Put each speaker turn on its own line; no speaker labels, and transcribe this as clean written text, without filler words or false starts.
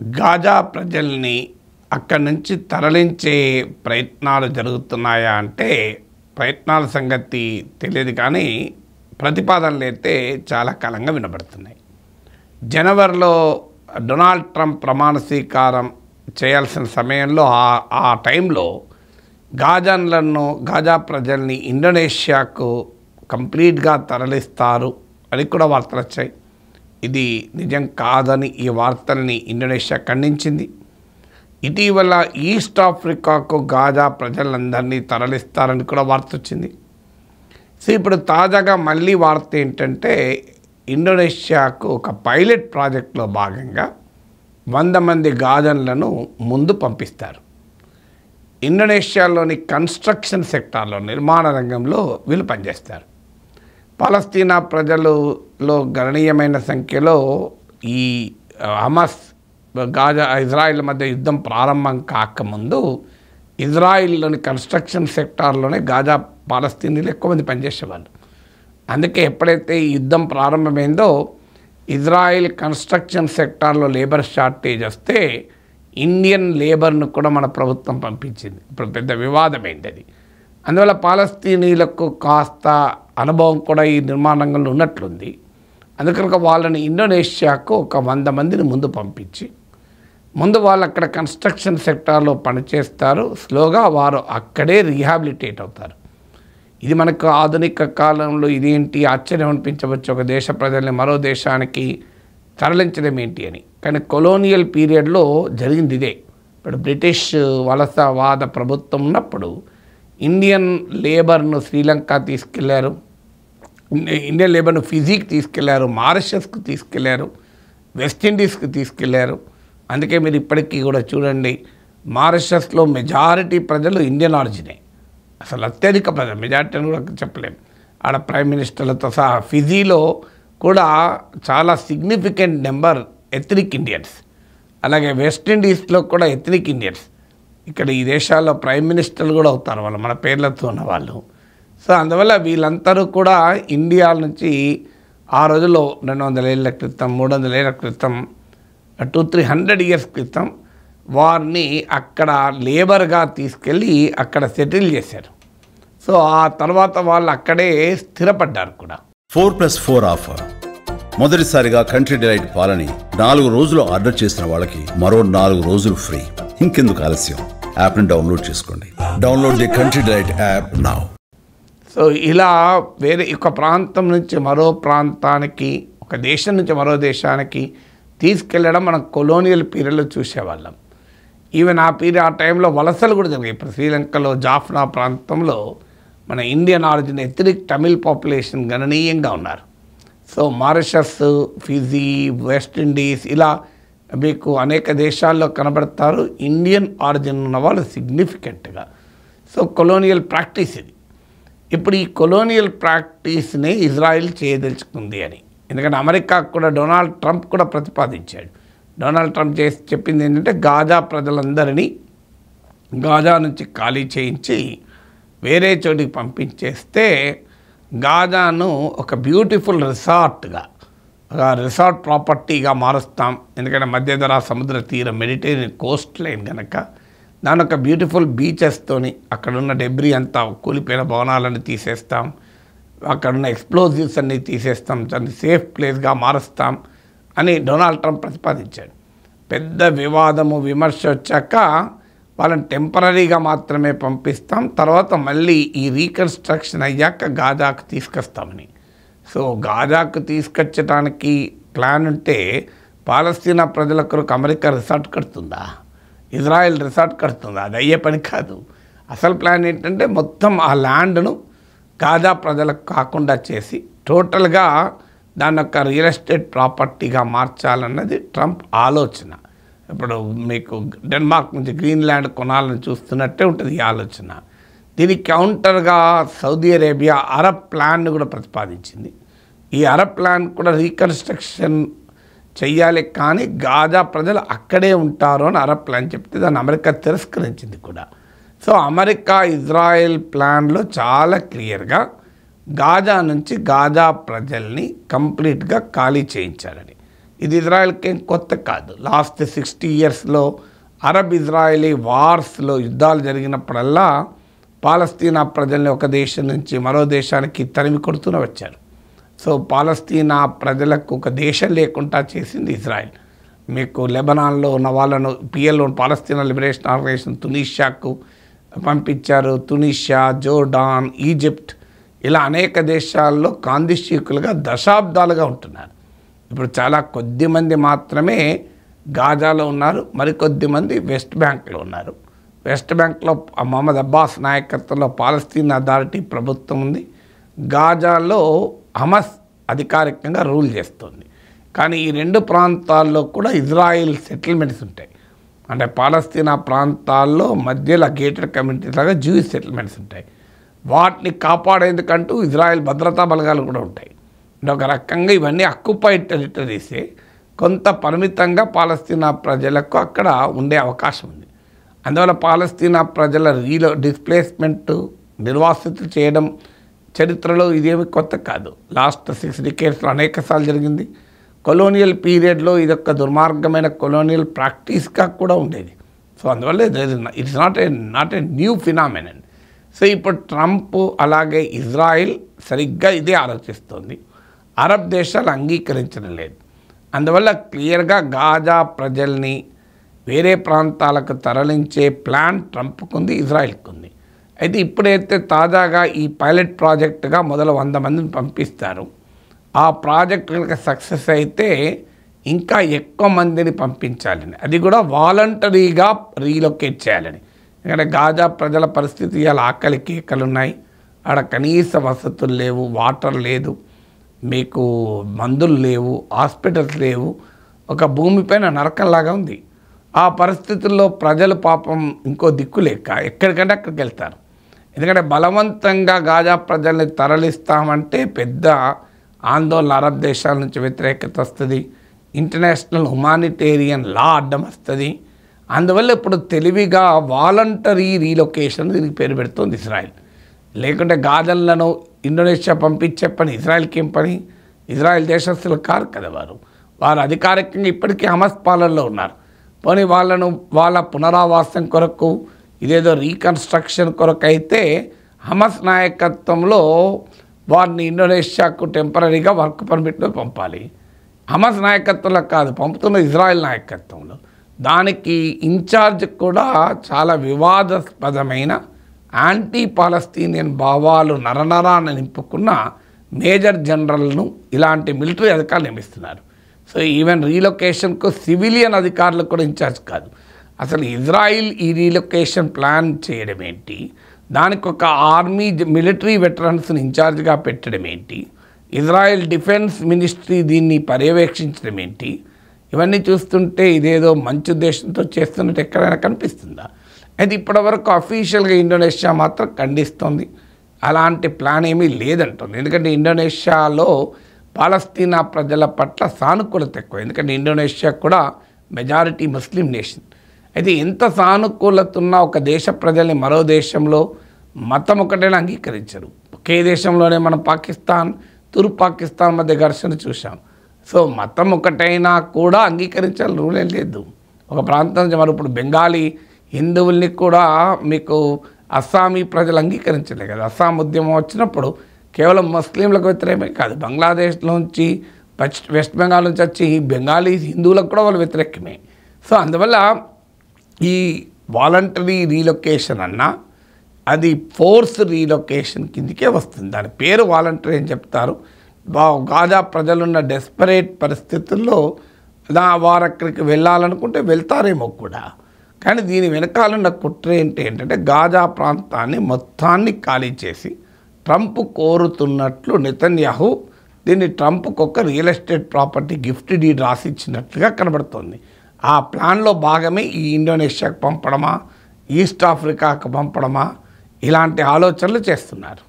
Gaza ప్రజల్ని అక్కడి నుంచి తరలించే ప్రయత్నాలు జరుగుతున్నాయా అంటే ప్రయత్నాల సంగతి తెలియదు, కానీ ప్రతిపాదనలు అయితే చాలా కాలంగా వినబడుతున్నాయి. జనవరిలో డొనాల్డ్ ట్రంప్ ప్రమాణ స్వీకారం చేయాల్సిన సమయంలో ఆ టైంలో గాజా ప్రజల్ని ఇండోనేషియాకు కంప్లీట్గా తరలిస్తారు అని కూడా వార్తలు వచ్చాయి. ఇది నిజం కాదని ఈ వార్తల్ని ఇండోనేషియా ఖండించింది. ఇటీవల ఈస్ట్ ఆఫ్రికాకు గాజా ప్రజలందరినీ తరలిస్తారని కూడా వార్త వచ్చింది. సో ఇప్పుడు తాజాగా మళ్ళీ వార్త ఏంటంటే ఇండోనేషియాకు ఒక పైలట్ ప్రాజెక్టులో భాగంగా 100 మంది గాజన్లను ముందు పంపిస్తారు. ఇండోనేషియాలోని కన్స్ట్రక్షన్ సెక్టార్లో, నిర్మాణ రంగంలో వీళ్ళు పనిచేస్తారు. పాలస్తీనా ప్రజలలో గణనీయమైన సంఖ్యలో ఈ హమాస్ గాజా ఇజ్రాయిల్ మధ్య యుద్ధం ప్రారంభం కాకముందు ఇజ్రాయిల్లోని కన్స్ట్రక్షన్ సెక్టార్లోనే గాజా పాలస్తీనీలు ఎక్కువ మంది పనిచేసేవాళ్ళు. అందుకే ఎప్పుడైతే ఈ యుద్ధం ప్రారంభమైందో ఇజ్రాయిల్ కన్స్ట్రక్షన్ సెక్టార్లో లేబర్ షార్టేజ్ వస్తే ఇండియన్ లేబర్ను కూడా మన ప్రభుత్వం పంపించింది. ఇప్పుడు పెద్ద వివాదమైంది అది. అందువల్ల పాలస్తీనీలకు కాస్త అనుభవం కూడా ఈ నిర్మాణ రంగంలో ఉన్నట్లుంది. అందుకనుక వాళ్ళని ఇండోనేషియాకు ఒక 100 మందిని ముందు పంపించి వాళ్ళు అక్కడ కన్స్ట్రక్షన్ సెక్టార్లో పనిచేస్తారు. స్లోగా వారు అక్కడే రీహాబిలిటేట్ అవుతారు. ఇది మనకు ఆధునిక కాలంలో ఇదేంటి ఆశ్చర్యం అనిపించవచ్చు, ఒక దేశ ప్రజల్ని మరో దేశానికి తరలించడం ఏంటి అని. కానీ కొలోనియల్ పీరియడ్లో జరిగింది ఇదే. ఇప్పుడు బ్రిటిష్ వలసవాద ప్రభుత్వం ఉన్నప్పుడు ఇండియన్ లేబర్ను శ్రీలంక తీసుకెళ్లారు, ఇండియన్ లేబర్ను ఫిజీకి తీసుకెళ్లారు, మారిషస్కు తీసుకెళ్లారు, వెస్టిండీస్కి తీసుకెళ్లారు. అందుకే మీరు ఇప్పటికీ కూడా చూడండి, మారిషస్లో మెజారిటీ ప్రజలు ఇండియన్ ఆరిజినే, అసలు అత్యధిక ప్రజలు, మెజారిటీ అని కూడా చెప్పలేము. ఆడ ప్రైమ్ మినిస్టర్లతో సహా. ఫిజీలో కూడా చాలా సిగ్నిఫికెంట్ నెంబర్ ఎథ్నిక్ ఇండియన్స్, అలాగే వెస్టిండీస్లో కూడా ఎథ్నిక్ ఇండియన్స్. ఇక్కడ ఈ దేశాల్లో ప్రైమ్ మినిస్టర్లు కూడా అవుతారు వాళ్ళు, మన పేర్లతో ఉన్న వాళ్ళు. సో అందువల్ల వీళ్ళందరూ కూడా ఇండియా నుంచి ఆ రోజుల్లో 200 ఏళ్ళ క్రితం, 300 ఏళ్ళ క్రితం, 200-300 ఇయర్స్ క్రితం వారిని అక్కడ లేబర్గా తీసుకెళ్ళి అక్కడ సెటిల్ చేశారు. సో ఆ తర్వాత వాళ్ళు అక్కడే స్థిరపడ్డారు కూడా.
4+4 ఆఫర్. మొదటిసారిగా కంట్రీ డిలైట్ పాలని 4 రోజులు ఆర్డర్ చేసిన వాళ్ళకి మరో 4 రోజులు ఫ్రీ. ఇంకెందుకు ఆలస్యం, యాప్ని డౌన్లోడ్ చేసుకోండి. Download the country delight app now.
So ఇలా వేరే ఒక ప్రాంతం నుంచి మరో ప్రాంతానికి, ఒక దేశం నుంచి మరో దేశానికి తీసుకెళ్ళడం మనం కొలోనియల్ పీరియడ్లో చూసేవాళ్ళం. ఈవెన్ ఆ టైంలో వలసలు కూడా జరిగాయి. ఇప్పుడు శ్రీలంకలో జాఫ్నా ప్రాంతంలో మన Indian origin ethnic Tamil population గణనీయంగా ఉన్నారు. సో మారిషస్, ఫిజీ, వెస్టిండీస్ ఇలా మీకు అనేక దేశాల్లో కనబడతారు. ఇండియన్ ఆరిజిన్ ఉన్న వాళ్ళు సిగ్నిఫికెంట్గా. సో కొలోనియల్ ప్రాక్టీస్ ఇది. ఇప్పుడు ఈ కొలోనియల్ ప్రాక్టీస్ని ఇజ్రాయిల్ చేయదలుచుకుంది అని, ఎందుకంటే అమెరికాకు కూడా డొనాల్డ్ ట్రంప్ కూడా ప్రతిపాదించాడు. డొనాల్డ్ ట్రంప్ చెప్పింది ఏంటంటే గాజా ప్రజలందరినీ గాజా నుంచి ఖాళీ చేయించి వేరే చోటికి పంపించేస్తే గాజాను ఒక బ్యూటిఫుల్ రిసార్ట్ ప్రాపర్టీగా మారుస్తాం. ఎందుకంటే మధ్యధరా సముద్ర తీరం, మెడిటరేనియన్ కోస్ట్ లైన్ కనుక దాని ఒక బ్యూటిఫుల్ బీచెస్తోని అక్కడున్న డెబ్రీ అంతా, కూలిపోయిన భవనాలను తీసేస్తాం, అక్కడున్న ఎక్స్ప్లోజివ్స్ అన్నీ తీసేస్తాం, దాన్ని సేఫ్ ప్లేస్గా మారుస్తాం అని డొనాల్డ్ ట్రంప్ ప్రతిపాదించాడు. పెద్ద వివాదము, విమర్శ వచ్చాక వాళ్ళని టెంపరీగా మాత్రమే పంపిస్తాం, తర్వాత మళ్ళీ ఈ రీకన్స్ట్రక్షన్ అయ్యాక గాజాకు తీసుకొస్తామని. సో గాజాకు తీసుకొచ్చడానికి ప్లాన్ ఉంటే పాలస్తీనా ప్రజల కొరకు అమెరికా రిసార్ట్ కడుతుందా, ఇజ్రాయెల్ రిసార్ట్ కడుతుందా? అది అయ్యే పని కాదు. అసలు ప్లాన్ ఏంటంటే మొత్తం ఆ ల్యాండ్ను గాజా ప్రజలకు కాకుండా చేసి టోటల్గా దాన్ని ఒక రియల్ ఎస్టేట్ ప్రాపర్టీగా మార్చాలన్నది ట్రంప్ ఆలోచన. ఇప్పుడు మీకు డెన్మార్క్ నుంచి గ్రీన్లాండ్ కొనాలని చూస్తున్నట్టే ఉంటుంది ఈ ఆలోచన. దీనికి కౌంటర్గా సౌదీ అరేబియా అరబ్ ప్లాన్ను కూడా ప్రతిపాదించింది. ఈ అరబ్ ప్లాన్ కూడా రీకన్స్ట్రక్షన్ చెయ్యాలి, కానీ గాజా ప్రజలు అక్కడే ఉంటారు అని అరబ్ ప్లాన్ చెప్తే దాన్ని అమెరికా తిరస్కరించింది కూడా. సో అమెరికా ఇజ్రాయెల్ ప్లాన్లో చాలా క్లియర్గా గాజా నుంచి గాజా ప్రజల్ని కంప్లీట్గా ఖాళీ చేయించాలని. ఇది ఇజ్రాయెల్కి ఏం కొత్త కాదు. లాస్ట్ 60 ఇయర్స్లో అరబ్ ఇజ్రాయలీ వార్స్లో యుద్ధాలు జరిగినప్పుడల్లా పాలస్తీనా ప్రజల్ని ఒక దేశం నుంచి మరో దేశానికి తరిమి కొడుతూనే వచ్చారు. సో పాలస్తీనా ప్రజలకు ఒక దేశం లేకుండా చేసింది ఇజ్రాయెల్. మీకు లెబనాన్లో ఉన్న వాళ్ళను పిఎల్ఓ పాలస్తీనా లిబరేషన్ ఆర్గనైజేషన్ తునీషియాకు పంపించారు. తునీషియా, జోర్డాన్, ఈజిప్ట్ ఇలా అనేక దేశాల్లో కాందిశీకులుగా దశాబ్దాలుగా ఉంటున్నారు. ఇప్పుడు చాలా కొద్ది మంది మాత్రమే గాజాలో ఉన్నారు, మరికొద్ది మంది వెస్ట్ బ్యాంక్లో ఉన్నారు. వెస్ట్ బ్యాంక్లో మహమ్మద్ అబ్బాస్ నాయకత్వంలో పాలస్తీనా అథారిటీ ప్రభుత్వం ఉంది. గాజాలో హమస్ అధికారికంగా రూల్ చేస్తుంది. కానీ ఈ 2 ప్రాంతాల్లో కూడా ఇజ్రాయిల్ సెటిల్మెంట్స్ ఉంటాయి. అంటే పాలస్తీనా ప్రాంతాల్లో మధ్యలో గేటెడ్ కమ్యూనిటీస్ లాగా జ్యూయిష్ సెటిల్మెంట్స్ ఉంటాయి. వాటిని కాపాడేందుకంటూ ఇజ్రాయెల్ భద్రతా బలగాలు కూడా ఉంటాయి. అంటే ఒక రకంగా ఇవన్నీ అక్యుపైడ్ టెరిటరీసే, కొంత పరిమితంగా పాలస్తీనా ప్రజలకు అక్కడ ఉండే అవకాశం ఉంది. అందువల్ల పాలస్తీనా ప్రజల డిస్ప్లేస్మెంట్ నిర్వాసితులు చేయడం చరిత్రలో ఇదేమి కొత్త కాదు. లాస్ట్ 6 డికేడ్స్లో అనేకసార్లు జరిగింది. కొలోనియల్ పీరియడ్లో ఇదొక దుర్మార్గమైన కొలోనియల్ ప్రాక్టీస్గా కూడా ఉండేది. సో అందువల్ల it's not a new phenomenon. So ఇప్పుడు ట్రంప్ అలాగే ఇజ్రాయిల్ సరిగ్గా ఇదే ఆలోచిస్తుంది. అరబ్ దేశాలు అంగీకరించడం లేదు. అందువల్ల క్లియర్గా గాజా ప్రజల్ని వేరే ప్రాంతాలకు తరలించే ప్లాన్ ట్రంప్కు ఉంది, ఇజ్రాయిల్కి ఉంది. అయితే ఇప్పుడైతే తాజాగా ఈ పైలట్ ప్రాజెక్టుగా మొదలు 100 మందిని పంపిస్తారు. ఆ ప్రాజెక్ట్ కనుక సక్సెస్ అయితే ఇంకా ఎక్కువ మందిని పంపించాలని, అది కూడా వాలంటరీగా రీలొకేట్ చేయాలని. ఎందుకంటే గాజా ప్రజల పరిస్థితి ఇలా ఆకలి కేకలు ఉన్నాయి. ఆడ కనీస వసతులు లేవు, వాటర్ లేదు, మీకు మందులు లేవు, హాస్పిటల్స్ లేవు. ఒక భూమిపైన నరకంలాగా ఉంది. ఆ పరిస్థితుల్లో ప్రజలు పాపం ఇంకో దిక్కు లేక ఎక్కడికంటే అక్కడికి వెళ్తారు. ఎందుకంటే బలవంతంగా గాజా ప్రజల్ని తరలిస్తామంటే పెద్ద ఆందోళన అరబ్ దేశాల నుంచి వ్యతిరేకత వస్తుంది. ఇంటర్నేషనల్ హ్యుమానిటేరియన్ లా అడ్డం వస్తుంది. అందువల్ల ఇప్పుడు తెలివిగా వాలంటరీ రీలొకేషన్ దీనికి పేరు పెడుతుంది ఇజ్రాయెల్. లేకుంటే గాజాలను ఇండోనేషియా పంపించే పని ఇజ్రాయెల్కి ఏం పని? ఇజ్రాయెల్ దేశస్తులు కారు కదా వారు అధికారికంగా ఇప్పటికీ హమస్ పాలనలో ఉన్నారు. పోనీ వాళ్ళ పునరావాసం కొరకు ఇదేదో రీకన్స్ట్రక్షన్ కొరకు అయితే హమస్ నాయకత్వంలో వారిని ఇండోనేషియాకు టెంపరీగా వర్క్ పర్మిట్లో పంపాలి. హమస్ నాయకత్వంలో కాదు, పంపుతున్న ఇజ్రాయెల్ నాయకత్వంలో. దానికి ఇన్ఛార్జ్ కూడా చాలా వివాదాస్పదమైన యాంటీ పాలస్తీనియన్ భావాలు నరనరాన్ని నింపుకున్న మేజర్ జనరల్ను ఇలాంటి మిలిటరీ అధికారులు నియమిస్తున్నారు. సో ఈవెన్ రీలొకేషన్కు సివిలియన్ అధికారులు కూడా ఇన్ఛార్జ్ కాదు. అసలు ఇజ్రాయిల్ ఈ రీలొకేషన్ ప్లాన్ చేయడం ఏంటి, దానికి ఒక ఆర్మీ మిలిటరీ వెటరన్స్ని ఇన్ఛార్జ్గా పెట్టడం ఏంటి, ఇజ్రాయెల్ డిఫెన్స్ మినిస్ట్రీ దీన్ని పర్యవేక్షించడం ఏంటి, ఇవన్నీ చూస్తుంటే ఇదేదో మంచి ఉద్దేశంతో చేస్తున్నట్టు ఎక్కడైనా కనిపిస్తుందా? అయితే ఇప్పటివరకు అఫీషియల్గా ఇండోనేషియా మాత్రం ఖండిస్తుంది. అలాంటి ప్లాన్ ఏమీ లేదంటుంది. ఎందుకంటే ఇండోనేషియాలో పాలస్తీనా ప్రజల పట్ల సానుకూలత ఎక్కువ. ఎందుకంటే ఇండోనేషియా కూడా మెజారిటీ ముస్లిం నేషన్. అయితే ఎంత సానుకూలత ఉన్నా ఒక దేశ ప్రజల్ని మరో దేశంలో మతం ఒకటైనా అంగీకరించరు. ఒకే దేశంలోనే మనం తూర్పు పాకిస్తాన్ మధ్య ఘర్షణ చూసాం. సో మతం ఒకటైనా కూడా అంగీకరించాలి రూలే లేదు. ఒక ప్రాంతం నుంచి మరి ఇప్పుడు బెంగాలీ హిందువుల్ని కూడా మీకు అస్సామీ ప్రజలు అంగీకరించలే కదా. అస్సాం ఉద్యమం వచ్చినప్పుడు కేవలం ముస్లింలకు వ్యతిరేకమే కాదు, బంగ్లాదేశ్లోంచి వెస్ట్ బెంగాల్ నుంచి వచ్చి బెంగాలీ హిందువులకు కూడా వాళ్ళు వ్యతిరేకమే. సో అందువల్ల ఈ వాలంటరీ రీలొకేషన్ అన్నా అది ఫోర్స్ రీలొకేషన్ కిందకే వస్తుంది. దాని పేరు వాలంటరీ అని చెప్తారు. గాజా ప్రజలున్న డెస్పరేట్ పరిస్థితుల్లో వారు అక్కడికి వెళ్ళాలనుకుంటే వెళ్తారేమో కూడా. కానీ దీని వెనకాలన్న కుట్ర ఏంటంటే గాజా ప్రాంతాన్ని మొత్తాన్ని ఖాళీ చేసి ట్రంప్ కోరుతున్నట్లు నెతన్యాహు దీన్ని ట్రంప్కి ఒక real estate property gift deed రాసిచ్చినట్లుగా కనబడుతుంది. ఆ ప్లాన్లో భాగమే ఈ ఇండోనేషియాకు పంపడమా, ఈస్ట్ ఆఫ్రికాకు పంపడమా, ఇలాంటి ఆలోచనలు చేస్తున్నారు.